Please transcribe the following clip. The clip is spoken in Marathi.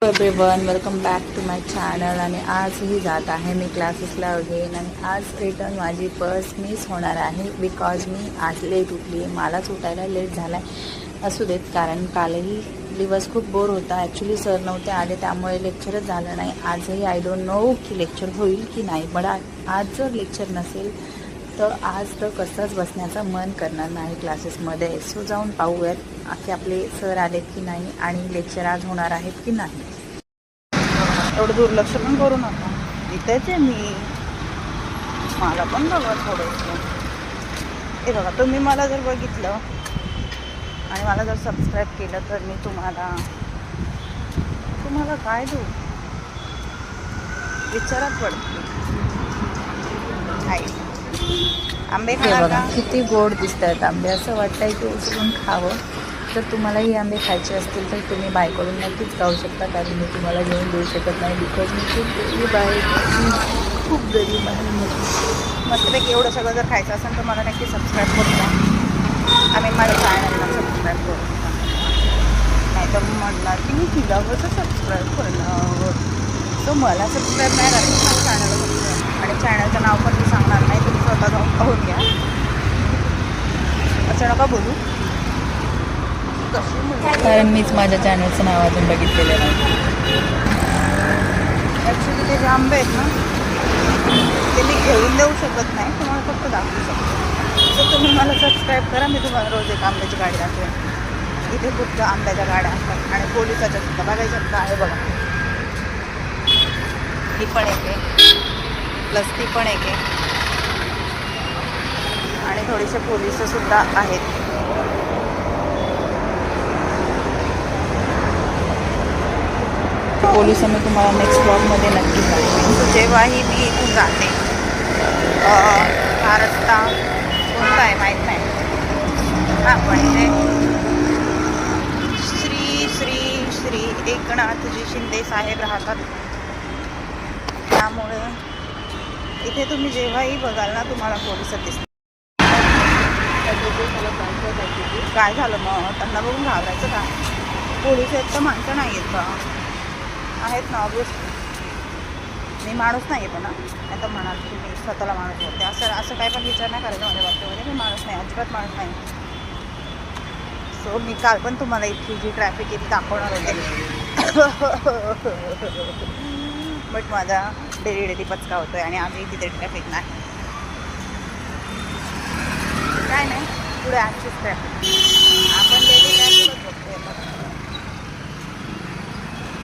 Everyone, welcome back to my channel. आणि आजही जात आहे मी क्लासेसला अगेन. आणि आज रिटर्न माझी बस मिस होणार आहे बिकॉज मी आज लेट उठली. मलाच उठायला लेट झाला आहे. असू देत, कारण कालही दिवस खूप बोर होता. ॲक्च्युली सर नव्हते आले त्यामुळे लेक्चरच झालं नाही. आजही आय डोंट नो की लेक्चर होईल की नाही. बट आज जर लेक्चर नसेल तर आज तर कसंच बसण्याचं मन करणार नाही क्लासेसमध्ये. सो जाऊन पाहूयात की आपले सर आलेत की नाही आणि लेक्चर आज होणार आहेत की नाही. एवढं दुर्लक्ष पण करू नका. इथेच आहे मी. मला पण बघा थोडंसं. हे बघा, तुम्ही मला जर बघितलं आणि मला जर सबस्क्राईब केलं तर मी तुम्हाला काय देऊ विचारात पडते. आंबे खाणार का? किती गोड दिसत आहेत आंबे. असं वाटतंय की उचलून खावं. जर तुम्हालाही आंबे खायचे असतील तर तुम्ही बायकडून नक्कीच खाऊ शकता, कारण मी तुम्हाला घेऊन देऊ शकत नाही बिकॉज मी खूप गरीब आहे. खूप गरीब आहे. मस्तपैकी एवढं सगळं जर खायचं असेल तर मला नक्की सबस्क्राईब करू द्या. आम्ही माझ्या चॅनलला सबस्क्राईब करू शकता. नाही तर म्हणणार की मी तिला कसं सबस्क्राईब करणार. तो मला सबस्क्राईब नाही करायचं, माझ्या चॅनलला सबस्क्राईब. आणि चॅनलचं नाव पण मी सांगणार नाही, तुम्ही स्वतः जाऊन पाहून घ्या. असं नका बोलू, कारण मीच माझ्या चॅनलचं नाव अजून बघितलेलं नाही. ॲक्च्युली ते जे आंबे आहेत ना ते मी घेऊन देऊ शकत नाही, तुम्हाला फक्त दाखवू शकतो. तर तुम्ही मला सबस्क्राईब करा. मी तुम्हाला रोज एक आंब्याची गाडी दाखवेन. इथे खूप आंब्याच्या गाड्या असतात आणि पोलिसाच्या सुद्धा बघायच्या का आहे बघा. ही पण एक आहे, प्लस ती पण एक आहे. आणि थोडेसे पोलिससुद्धा आहेत. पोलिस मी तुम्हाला नेक्स्ट ब्लॉगमध्ये नक्की सांगते. जेव्हाही मी इथून जाते, हा रस्ता कोणता आहे माहीत नाही. हां, पण इथे श्री श्री श्री एकनाथजी शिंदे साहेब राहतात. त्यामुळे इथे तुम्ही जेव्हाही बघाल ना तुम्हाला पोलिसच दिसतात. काय झालं मग? त्यांना बघून घाबरायचं का? पोलिस आहेत तर माणसं नाही आहेत का? आहेत ना, ऑब्वियसली. मी माणूस नाही आहे पण नाही तर म्हणाल की मी स्वतःला माणूस होते. असं काय पण विचार नाही करायचा माझ्या बाबतीमध्ये. मी माणूस नाही, अजिबात माणूस नाही. सो मी काल पण तुम्हाला इतकी जी ट्रॅफिक इथे दाखवणार होते, बट माझा डेली पचका होतो आहे आणि आजही तिथे ट्रॅफिक नाही. काय नाही, पुढे आजचीच ट्रॅफिक.